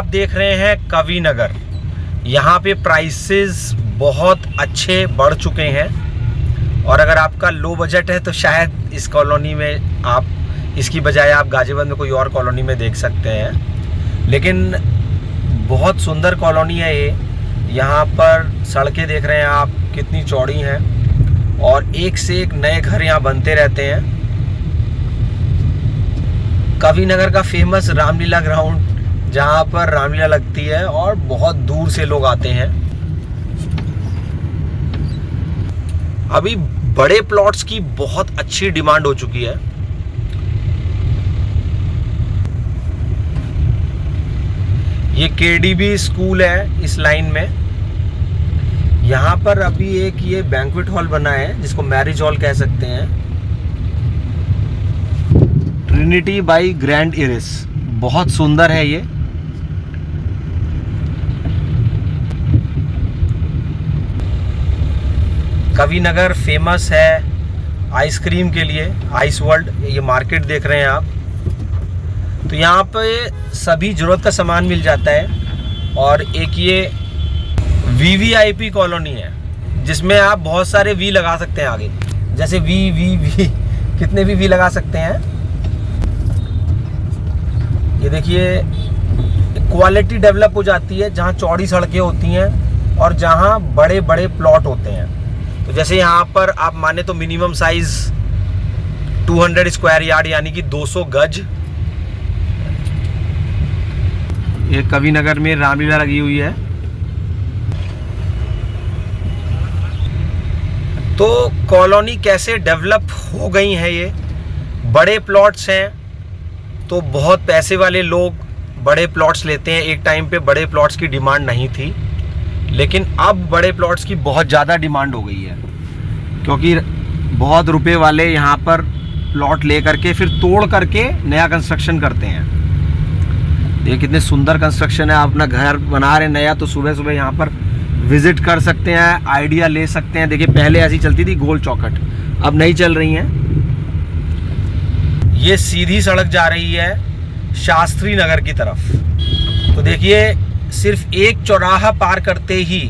आप देख रहे हैं कवि नगर। यहाँ पे प्राइसेस बहुत अच्छे बढ़ चुके हैं और अगर आपका लो बजट है तो शायद इस कॉलोनी में आप इसकी बजाय आप गाजियाबाद में कोई और कॉलोनी में देख सकते हैं। लेकिन बहुत सुंदर कॉलोनी है ये। यहाँ पर सड़कें देख रहे हैं आप कितनी चौड़ी हैं और एक से एक नए घर यहाँ बनते रहते हैं। कवि नगर का फेमस रामलीला ग्राउंड जहाँ पर रामलीला लगती है और बहुत दूर से लोग आते हैं। अभी बड़े प्लॉट्स की बहुत अच्छी डिमांड हो चुकी है। ये केडीबी स्कूल है इस लाइन में। यहाँ पर अभी एक ये बैंक्वेट हॉल बना है जिसको मैरिज हॉल कह सकते हैं। ट्रिनिटी बाई ग्रैंड इरिस, बहुत सुंदर है ये। कवि नगर फेमस है आइसक्रीम के लिए, आइस वर्ल्ड। ये मार्केट देख रहे हैं आप। तो यहाँ पे सभी जरूरत का सामान मिल जाता है। और एक ये वीवीआईपी कॉलोनी है जिसमें आप बहुत सारे वी लगा सकते हैं आगे, जैसे वी वी वी कितने भी वी लगा सकते हैं। ये देखिए क्वालिटी डेवलप हो जाती है जहाँ चौड़ी सड़कें होती हैं और जहाँ बड़े बड़े प्लॉट होते हैं। तो जैसे यहाँ पर आप माने तो मिनिमम साइज 200 स्क्वायर यार्ड यानी कि 200 गज। ये कवि नगर में रामलीला लगी हुई है। तो कॉलोनी कैसे डेवलप हो गई है, ये बड़े प्लॉट्स हैं तो बहुत पैसे वाले लोग बड़े प्लॉट्स लेते हैं। एक टाइम पे बड़े प्लॉट्स की डिमांड नहीं थी, लेकिन अब बड़े प्लॉट्स की बहुत ज़्यादा डिमांड हो गई है क्योंकि बहुत रुपए वाले यहाँ पर प्लॉट ले करके फिर तोड़ करके नया कंस्ट्रक्शन करते हैं। ये कितने सुंदर कंस्ट्रक्शन है। आप अपना घर बना रहे नया तो सुबह सुबह यहाँ पर विजिट कर सकते हैं, आइडिया ले सकते हैं। देखिए पहले ऐसी चलती थी गोल चौखट, अब नहीं चल रही हैं। ये सीधी सड़क जा रही है शास्त्री नगर की तरफ। तो देखिए सिर्फ एक चौराहा पार करते ही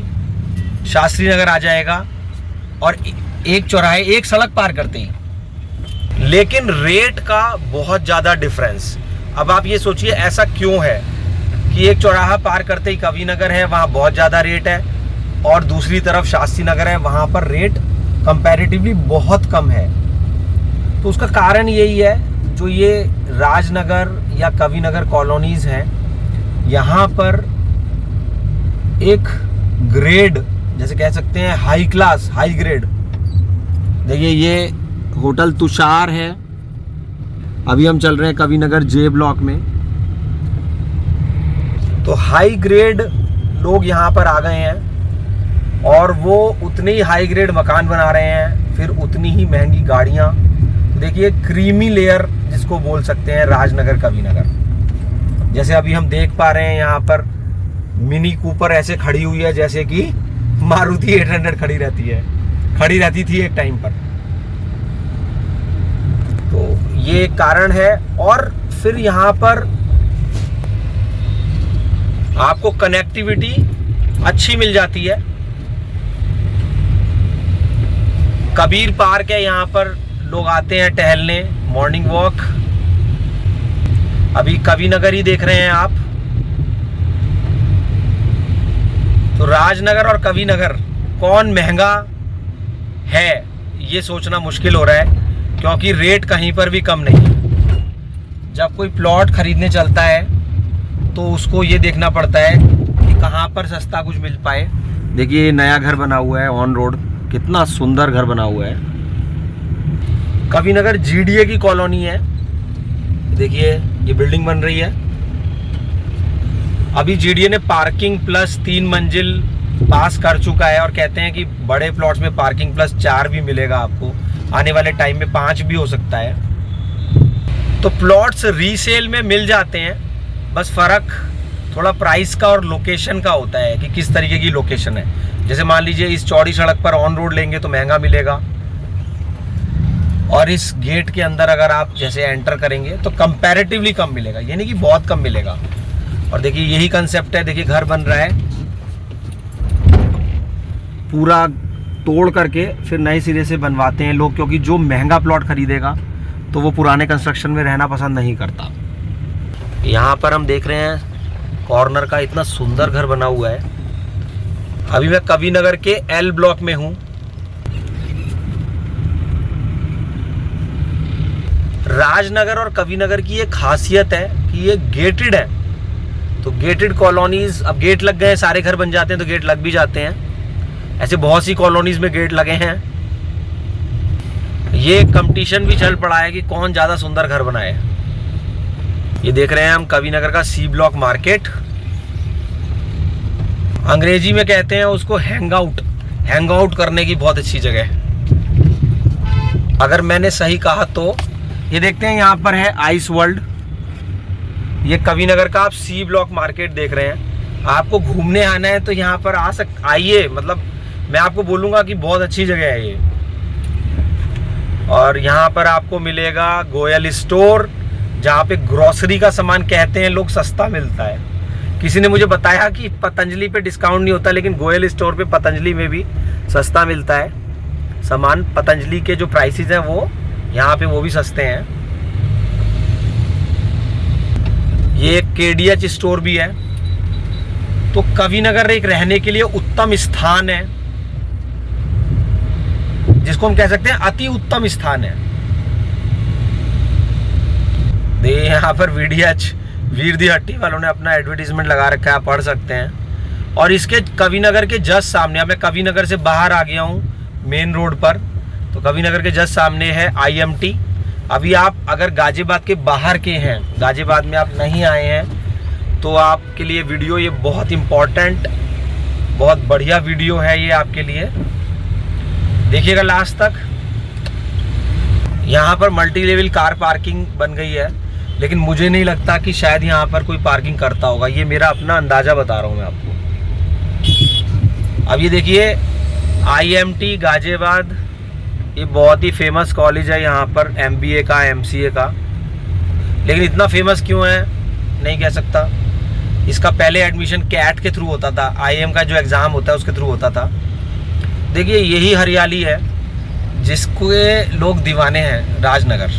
शास्त्री नगर आ जाएगा और एक चौराहे एक सड़क पार करते ही। लेकिन रेट का बहुत ज़्यादा डिफरेंस। अब आप ये सोचिए ऐसा क्यों है कि एक चौराहा पार करते ही कवि नगर है, वहाँ बहुत ज़्यादा रेट है, और दूसरी तरफ शास्त्री नगर है, वहाँ पर रेट कंपैरेटिवली बहुत कम है। तो उसका कारण यही है, जो ये राजनगर या कवि नगर कॉलोनीज हैं, यहाँ पर एक ग्रेड जैसे कह सकते हैं हाई क्लास, हाई ग्रेड। देखिए ये होटल तुषार है। अभी हम चल रहे हैं कवि नगर जे ब्लॉक में। तो हाई ग्रेड लोग यहाँ पर आ गए हैं और वो उतने ही हाई ग्रेड मकान बना रहे हैं, फिर उतनी ही महंगी गाड़ियाँ। तो देखिए क्रीमी लेयर जिसको बोल सकते हैं राजनगर कवि नगर। जैसे अभी हम देख पा रहे हैं यहाँ पर मिनी कूपर ऐसे खड़ी हुई है जैसे कि मारुति 800 खड़ी रहती थी एक टाइम पर। तो ये कारण है। और फिर यहाँ पर आपको कनेक्टिविटी अच्छी मिल जाती है। कबीर पार्क है, यहाँ पर लोग आते हैं टहलने, मॉर्निंग वॉक। अभी कवि नगर ही देख रहे हैं आप। तो राजनगर और कवि नगर कौन महंगा है ये सोचना मुश्किल हो रहा है क्योंकि रेट कहीं पर भी कम नहीं है। जब कोई प्लॉट खरीदने चलता है तो उसको ये देखना पड़ता है कि कहाँ पर सस्ता कुछ मिल पाए। देखिए ये नया घर बना हुआ है ऑन रोड, कितना सुंदर घर बना हुआ है। कवि नगर जीडीए की कॉलोनी है। देखिए ये बिल्डिंग बन रही है। अभी जीडीए ने पार्किंग प्लस 3 मंजिल पास कर चुका है और कहते हैं कि बड़े प्लॉट्स में पार्किंग प्लस 4 भी मिलेगा आपको, आने वाले टाइम में 5 भी हो सकता है। तो प्लॉट्स रीसेल में मिल जाते हैं, बस फ़र्क थोड़ा प्राइस का और लोकेशन का होता है कि किस तरीके की लोकेशन है। जैसे मान लीजिए इस चौड़ी सड़क पर ऑन रोड लेंगे तो महंगा मिलेगा, और इस गेट के अंदर अगर आप जैसे एंटर करेंगे तो कंपैरेटिवली कम मिलेगा, यानी कि बहुत कम मिलेगा। और देखिए यही कंसेप्ट है, देखिए घर बन रहा है पूरा तोड़ करके फिर नए सिरे से बनवाते हैं लोग, क्योंकि जो महंगा प्लॉट खरीदेगा तो वो पुराने कंस्ट्रक्शन में रहना पसंद नहीं करता। यहाँ पर हम देख रहे हैं कॉर्नर का इतना सुंदर घर बना हुआ है। अभी मैं कवि नगर के एल ब्लॉक में हूँ। राजनगर और कवि नगर की ये खासियत है कि ये गेटेड है, तो गेटेड कॉलोनीज, अब गेट लग गए हैं, सारे घर बन जाते हैं तो गेट लग भी जाते हैं। ऐसे बहुत सी कॉलोनीज में गेट लगे हैं। ये कंपटीशन भी चल पड़ा है कि कौन ज़्यादा सुंदर घर बनाए। ये देख रहे हैं हम कवि नगर का सी ब्लॉक मार्केट। अंग्रेजी में कहते हैं उसको हैंग आउट करने की बहुत अच्छी जगह है, अगर मैंने सही कहा तो। ये देखते हैं यहाँ पर है आइस वर्ल्ड। ये कवि नगर का आप सी ब्लॉक मार्केट देख रहे हैं। आपको घूमने आना है तो यहाँ पर आइए, मतलब मैं आपको बोलूँगा कि बहुत अच्छी जगह है ये। और यहाँ पर आपको मिलेगा गोयल स्टोर, जहाँ पे ग्रोसरी का सामान कहते हैं लोग सस्ता मिलता है। किसी ने मुझे बताया कि पतंजलि पे डिस्काउंट नहीं होता, लेकिन गोयल स्टोर पे पतंजलि में भी सस्ता मिलता है सामान। पतंजलि के जो प्राइसेस हैं वो यहाँ पे वो भी सस्ते हैं। ये एक KDH स्टोर भी है। तो कवि नगर एक रहने के लिए उत्तम स्थान है, जिसको हम कह सकते हैं अति उत्तम स्थान है। यहाँ पर वीर दी हट्टी वालों ने अपना एडवर्टीजमेंट लगा रखा है, आप पढ़ सकते हैं। और इसके कवि नगर के जस्ट सामने, अब मैं कवि नगर से बाहर आ गया हूँ मेन रोड पर, तो कवि नगर के जस्ट सामने है IMT। अभी आप अगर गाजियाबाद के बाहर के हैं, गाजियाबाद में आप नहीं आए हैं, तो आपके लिए वीडियो ये बहुत इम्पोर्टेंट, बहुत बढ़िया वीडियो है ये आपके लिए, देखिएगा लास्ट तक। यहाँ पर मल्टी लेवल कार पार्किंग बन गई है, लेकिन मुझे नहीं लगता कि शायद यहाँ पर कोई पार्किंग करता होगा। ये मेरा अपना अंदाज़ा बता रहा हूँ मैं आपको। अब ये देखिए IMT गाजियाबाद, ये बहुत ही फेमस कॉलेज है यहाँ पर, MBA का, MCA का। लेकिन इतना फेमस क्यों है नहीं कह सकता। इसका पहले एडमिशन कैट के थ्रू होता था, IIM का जो एग्ज़ाम होता है उसके थ्रू होता था। देखिए यही हरियाली है जिसके लोग दीवाने हैं, राजनगर।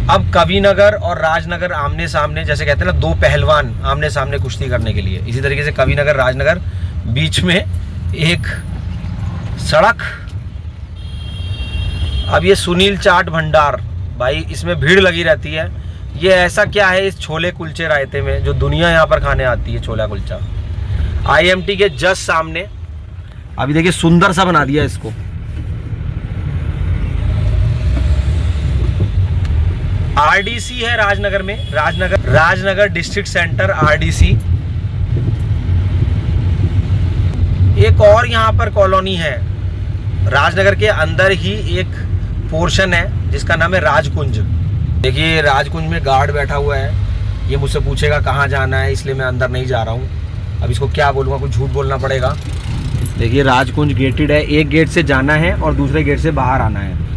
अब कवि नगर और राजनगर आमने सामने, जैसे कहते हैं ना दो पहलवान आमने सामने कुश्ती करने के लिए, इसी तरीके से कवि नगर राजनगर, बीच में एक सड़क। अब ये सुनील चाट भंडार, भाई इसमें भीड़ लगी रहती है। ये ऐसा क्या है इस छोले कुलचे रायते में जो दुनिया यहाँ पर खाने आती है, छोला कुलचा। IMT के जस्ट सामने अभी देखिए सुंदर सा बना दिया इसको। RDC है राजनगर में, राजनगर डिस्ट्रिक्ट सेंटर RDC। एक और यहाँ पर कॉलोनी है राजनगर के अंदर ही, एक पोर्शन है जिसका नाम है राजकुंज। देखिए राजकुंज में गार्ड बैठा हुआ है, ये मुझसे पूछेगा कहाँ जाना है, इसलिए मैं अंदर नहीं जा रहा हूँ। अब इसको क्या बोलूँगा, कुछ झूठ बोलना पड़ेगा। देखिए राजकुंज गेटेड है, एक गेट से जाना है और दूसरे गेट से बाहर आना है।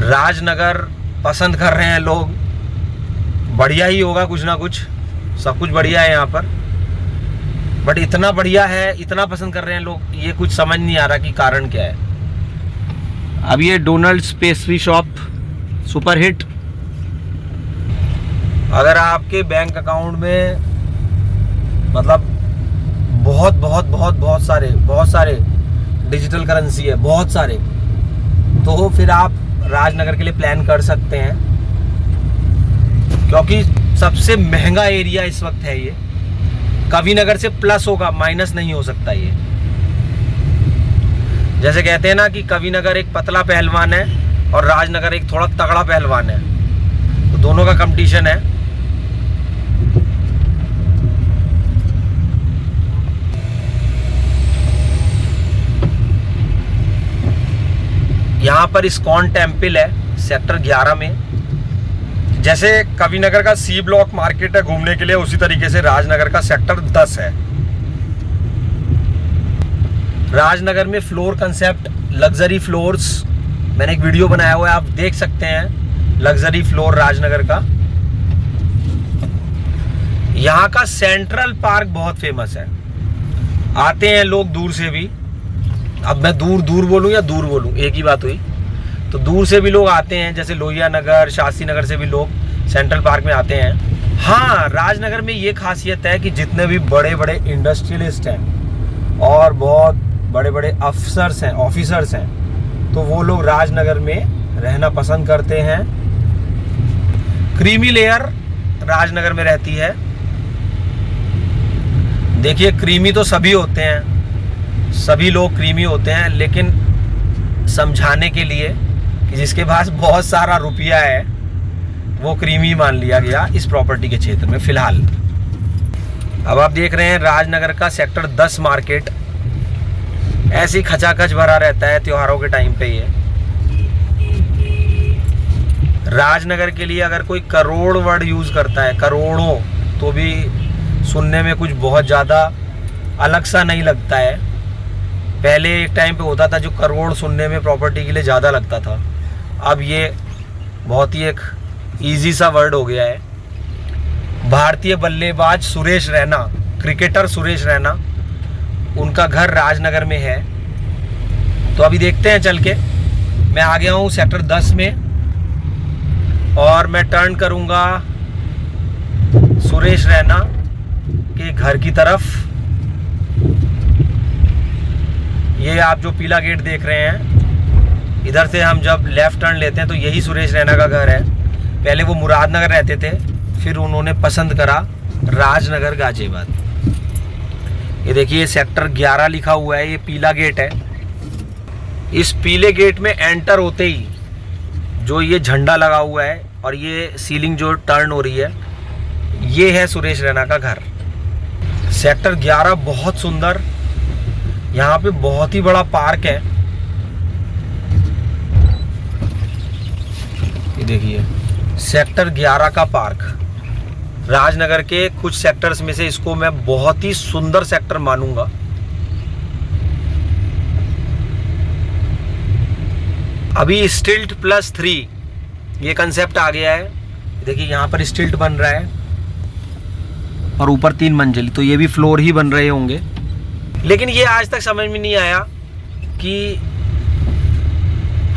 राजनगर पसंद कर रहे हैं लोग, बढ़िया ही होगा कुछ ना कुछ, सब कुछ बढ़िया है यहाँ पर। बट इतना बढ़िया है, इतना पसंद कर रहे हैं लोग, ये कुछ समझ नहीं आ रहा कि कारण क्या है। अब ये डोनाल्ड्स पेस्ट्री शॉप सुपर हिट। अगर आपके बैंक अकाउंट में मतलब बहुत सारे डिजिटल करेंसी है, बहुत सारे, तो फिर आप राजनगर के लिए प्लान कर सकते हैं, क्योंकि सबसे महंगा एरिया इस वक्त है ये। कवि नगर से प्लस होगा, माइनस नहीं हो सकता ये। जैसे कहते हैं ना कि कवि नगर एक पतला पहलवान है और राजनगर एक थोड़ा तगड़ा पहलवान है, तो दोनों का कंपटीशन है। यहाँ पर इस्कॉन टेम्पल है सेक्टर 11 में। जैसे कवि नगर का सी ब्लॉक मार्केट है घूमने के लिए, उसी तरीके से राजनगर का सेक्टर 10 है। राजनगर में फ्लोर कंसेप्ट, लग्जरी फ्लोर्स, मैंने एक वीडियो बनाया हुआ है, आप देख सकते हैं लग्जरी फ्लोर राजनगर का। यहाँ का सेंट्रल पार्क बहुत फेमस है, आते हैं लोग दूर से भी। अब मैं दूर बोलूँ या दूर बोलूँ, एक ही बात हुई। तो दूर से भी लोग आते हैं, जैसे लोहिया नगर, शास्त्री नगर से भी लोग सेंट्रल पार्क में आते हैं। हाँ, राजनगर में ये खासियत है कि जितने भी बड़े बड़े इंडस्ट्रियलिस्ट हैं और बहुत बड़े बड़े ऑफिसर्स हैं, तो वो लोग राजनगर में रहना पसंद करते हैं। क्रीमी लेयर राजनगर में रहती है। देखिए, क्रीमी तो सभी होते हैं, सभी लोग क्रीमी होते हैं, लेकिन समझाने के लिए कि जिसके पास बहुत सारा रुपया है वो क्रीमी मान लिया गया इस प्रॉपर्टी के क्षेत्र में फिलहाल। अब आप देख रहे हैं राजनगर का सेक्टर 10 मार्केट ऐसे ही खचाखच भरा रहता है त्योहारों के टाइम पे। ये राजनगर के लिए अगर कोई करोड़ वर्ड यूज करता है, करोड़ों, तो भी सुनने में कुछ बहुत ज़्यादा अलग सा नहीं लगता है। पहले एक टाइम पे होता था जो करोड़ सुनने में प्रॉपर्टी के लिए ज़्यादा लगता था, अब ये बहुत ही एक इजी सा वर्ड हो गया है। भारतीय बल्लेबाज सुरेश रैना, क्रिकेटर सुरेश रैना, उनका घर राजनगर में है। तो अभी देखते हैं चल के। मैं आ गया हूँ सेक्टर 10 में और मैं टर्न करूँगा सुरेश रैना के घर की तरफ। ये आप जो पीला गेट देख रहे हैं, इधर से हम जब लेफ्ट टर्न लेते हैं तो यही सुरेश रैना का घर है। पहले वो मुरादनगर रहते थे, फिर उन्होंने पसंद करा राजनगर गाजियाबाद। ये देखिए सेक्टर 11 लिखा हुआ है, ये पीला गेट है। इस पीले गेट में एंटर होते ही जो ये झंडा लगा हुआ है और ये सीलिंग जो टर्न हो रही है, ये है सुरेश रैना का घर। सेक्टर 11 बहुत सुंदर, यहाँ पे बहुत ही बड़ा पार्क है। ये देखिए सेक्टर 11 का पार्क, राजनगर के कुछ सेक्टर्स में से इसको मैं बहुत ही सुंदर सेक्टर मानूंगा। अभी स्टिल्ट +3 ये कंसेप्ट आ गया है। देखिए यहाँ पर स्टिल्ट बन रहा है और ऊपर 3 मंजिल, तो ये भी फ्लोर ही बन रहे होंगे। लेकिन ये आज तक समझ में नहीं आया कि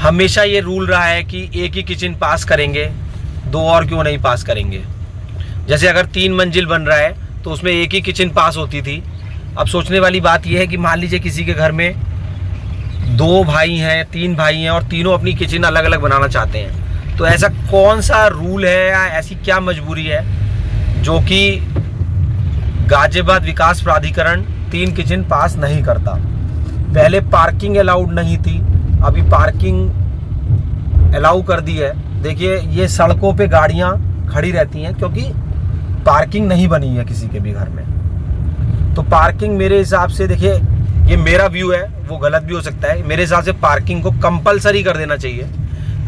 हमेशा ये रूल रहा है कि एक ही किचन पास करेंगे, 2 और क्यों नहीं पास करेंगे। जैसे अगर 3 मंजिल बन रहा है तो उसमें एक ही किचन पास होती थी। अब सोचने वाली बात यह है कि मान लीजिए किसी के घर में 2 भाई हैं, 3 भाई हैं और तीनों अपनी किचन अलग अलग बनाना चाहते हैं, तो ऐसा कौन सा रूल है या ऐसी क्या मजबूरी है जो कि गाजियाबाद विकास प्राधिकरण 3 किचन पास नहीं करता। पहले पार्किंग अलाउड नहीं थी, अभी पार्किंग अलाउ कर दी है। देखिए ये सड़कों पे गाड़ियां खड़ी रहती हैं क्योंकि पार्किंग नहीं बनी है किसी के भी घर में। तो पार्किंग मेरे हिसाब से, देखिए ये मेरा व्यू है, वो गलत भी हो सकता है, मेरे हिसाब से पार्किंग को कंपलसरी कर देना चाहिए।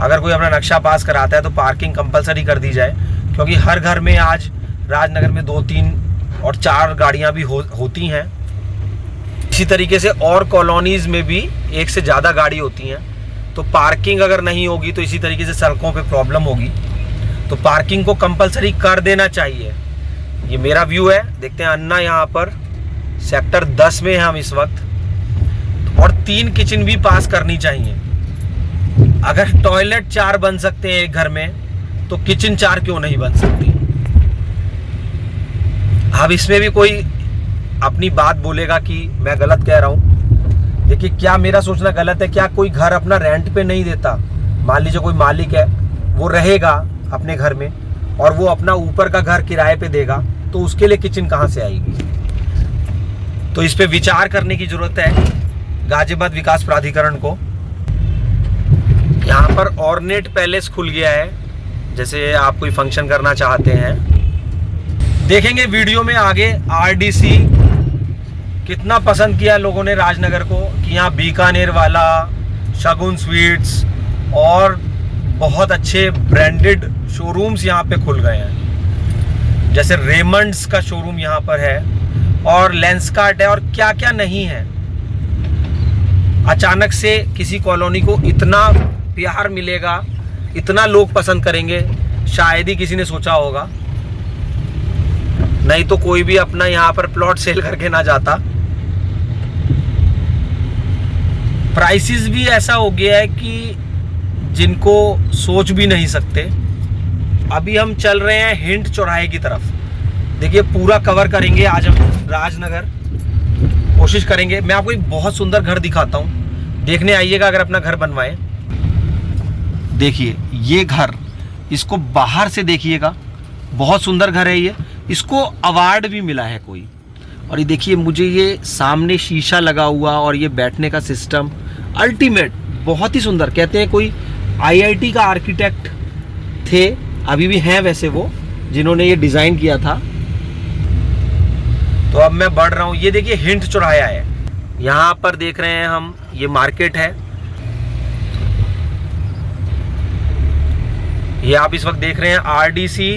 अगर कोई अपना नक्शा पास कराता है तो पार्किंग कंपलसरी कर दी जाए, क्योंकि हर घर में आज राजनगर में 2, 3 और 4 गाड़ियां भी होती हैं। इसी तरीके से और कॉलोनीज में भी 1 से ज़्यादा गाड़ी होती हैं। तो पार्किंग अगर नहीं होगी तो इसी तरीके से सड़कों पे प्रॉब्लम होगी। तो पार्किंग को कंपलसरी कर देना चाहिए, ये मेरा व्यू है। देखते हैं अन्ना यहाँ पर सेक्टर 10 में है हम इस वक्त, और 3 किचन भी पास करनी चाहिए। अगर टॉयलेट 4 बन सकते हैं एक घर में, तो किचन 4 क्यों नहीं बन सकती। अब इसमें भी कोई अपनी बात बोलेगा कि मैं गलत कह रहा हूं। देखिए क्या मेरा सोचना गलत है? क्या कोई घर अपना रेंट पे नहीं देता? मान लीजिए कोई मालिक है, वो रहेगा अपने घर में और वो अपना ऊपर का घर किराए पे देगा, तो उसके लिए किचन कहाँ से आएगी? तो इस पे विचार करने की जरूरत है गाजियाबाद विकास प्राधिकरण को। यहाँ पर ऑर्नेट पैलेस खुल गया है, जैसे आप कोई फंक्शन करना चाहते हैं। देखेंगे वीडियो में आगे आरडीसी कितना पसंद किया लोगों ने राजनगर को, कि यहाँ बीकानेर वाला, शगुन स्वीट्स और बहुत अच्छे ब्रांडेड शोरूम्स यहाँ पे खुल गए हैं। जैसे रेमंड्स का शोरूम यहाँ पर है और लेंसकार्ट है और क्या क्या नहीं है। अचानक से किसी कॉलोनी को इतना प्यार मिलेगा, इतना लोग पसंद करेंगे, शायद ही किसी ने सोचा होगा। नहीं तो कोई भी अपना यहाँ पर प्लॉट सेल करके ना जाता। प्राइसेस भी ऐसा हो गया है कि जिनको सोच भी नहीं सकते। अभी हम चल रहे हैं हिंट चौराहे की तरफ। देखिए पूरा कवर करेंगे आज हम राजनगर, कोशिश करेंगे। मैं आपको एक बहुत सुंदर घर दिखाता हूँ, देखने आइएगा अगर अपना घर बनवाएं। देखिए ये घर, इसको बाहर से देखिएगा, बहुत सुंदर घर है ये। इसको अवार्ड भी मिला है कोई। और ये देखिए मुझे ये सामने शीशा लगा हुआ और ये बैठने का सिस्टम अल्टीमेट, बहुत ही सुंदर। कहते हैं कोई आईआईटी का आर्किटेक्ट थे, अभी भी हैं वैसे वो, जिन्होंने ये डिज़ाइन किया था। तो अब मैं बढ़ रहा हूँ। ये देखिए हिंट चौराहा है, यहाँ पर देख रहे हैं हम, ये मार्केट है। ये आप इस वक्त देख रहे हैं आरडीसी